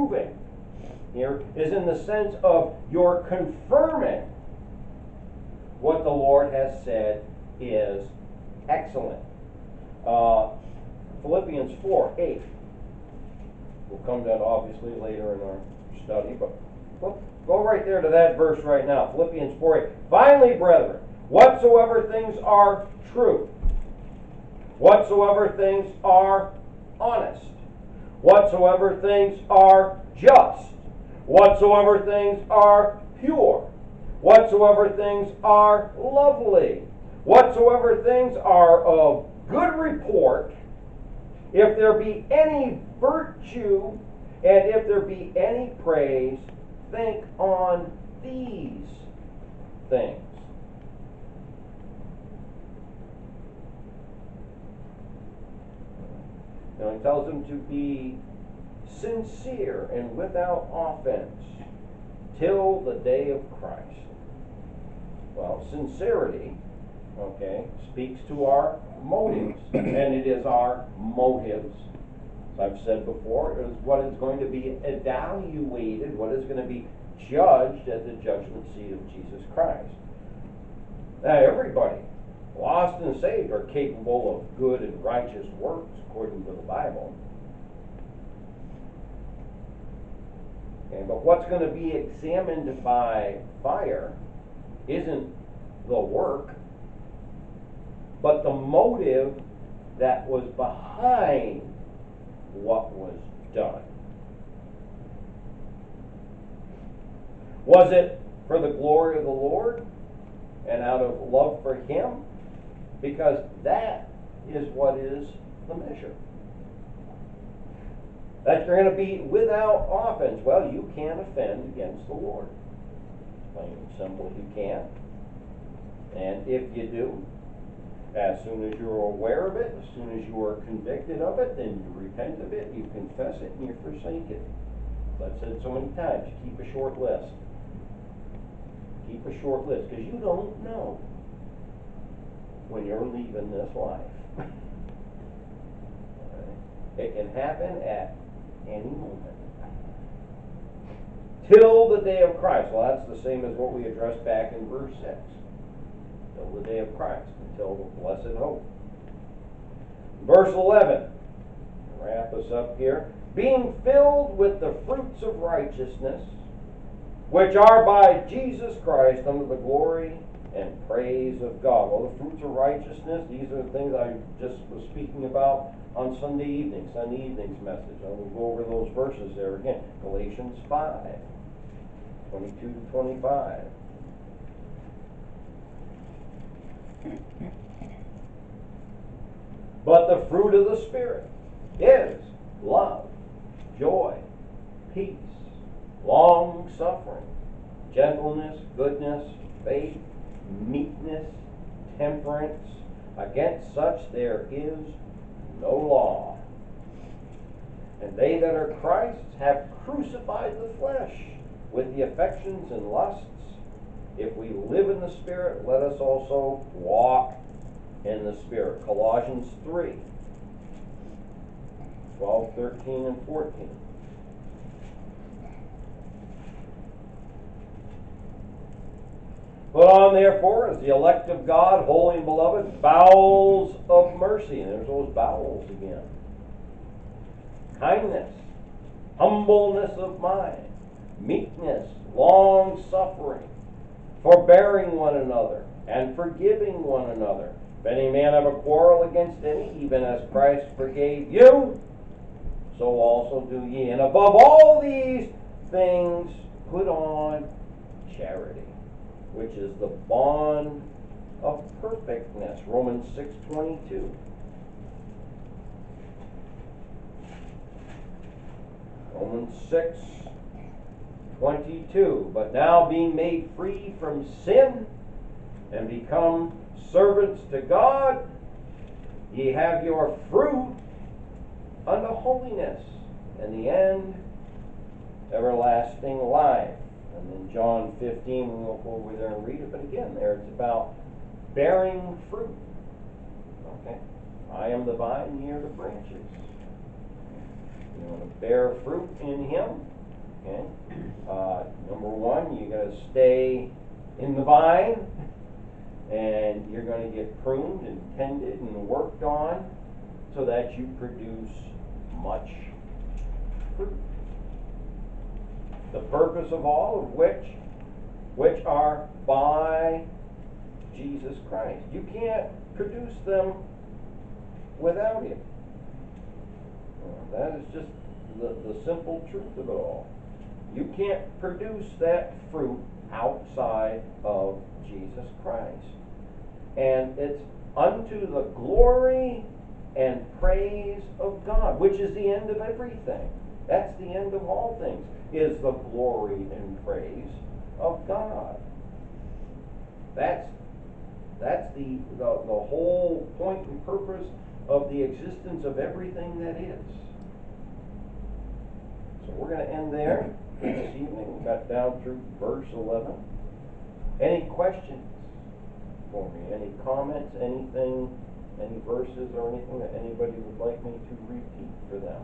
approving here is in the sense of you're confirming what the Lord has said is excellent. Philippians 4:8. We'll come to that obviously later in our study, but go right there to that verse right now. Philippians 4:8. Finally, brethren, whatsoever things are true, whatsoever things are honest, whatsoever things are just, whatsoever things are pure, whatsoever things are lovely, whatsoever things are of good report, if there be any virtue, and if there be any praise, think on these things. Now he tells them to be sincere and without offense till the day of Christ. Well, sincerity, speaks to our motives, and it is our motives, as I've said before, is what is going to be evaluated, what is going to be judged at the judgment seat of Jesus Christ. Now, everybody, lost and saved, are capable of good and righteous works according to the Bible. But what's going to be examined by fire isn't the work, but the motive that was behind what was done. Was it for the glory of the Lord and out of love for Him? Because that is what is the measure. That you're going to be without offense. Well, you can't offend against the Lord. Plain and simple, you can't. And if you do, as soon as you're aware of it, as soon as you are convicted of it, then you repent of it, you confess it, and you forsake it. As I've said so many times, keep a short list. Keep a short list, because you don't know when you're leaving this life. It can happen at any moment. Till the day of Christ. Well, that's the same as what we addressed back in verse 6. Till the day of Christ, until the blessed hope. Verse 11, wrap us up here. Being filled with the fruits of righteousness, which are by Jesus Christ unto the glory and praise of God. Well, the fruits of righteousness, these are the things I just was speaking about on Sunday evening's message. I will go over those verses there again. Galatians 5, 22 to 25. But the fruit of the Spirit is love, joy, peace, long-suffering, gentleness, goodness, faith, meekness, temperance. Against such there is no law. And they that are Christ's have crucified the flesh with the affections and lusts. If we live in the Spirit, let us also walk in the Spirit. Colossians 3, 12, 13, and 14. Put on, therefore, as the elect of God, holy and beloved, bowels of mercy. And there's those bowels again. Kindness, humbleness of mind, meekness, long-suffering, forbearing one another, and forgiving one another. If any man have a quarrel against any, even as Christ forgave you, so also do ye. And above all these things, put on charity, which is the bond of perfectness. Romans 6:22. Romans 6:22. But now being made free from sin and become servants to God, ye have your fruit unto holiness, and the end everlasting life. And then John 15, we won't go over there and read it, but again, there it's about bearing fruit. Okay? I am the vine, ye are the branches. You want to bear fruit in Him, Okay? Number one, you got to stay in the vine, and you're going to get pruned and tended and worked on so that you produce much fruit. The purpose of all of which are by Jesus Christ. You can't produce them without Him. That is just the simple truth of it all. You can't produce that fruit outside of Jesus Christ. And it's unto the glory and praise of God, which is the end of everything. That's the end of all things, is the glory and praise of God. That's the whole point and purpose of the existence of everything that is. So we're going to end there this evening. We got down through verse 11. Any questions for me? Any comments? Anything? Any verses or anything that anybody would like me to repeat for them?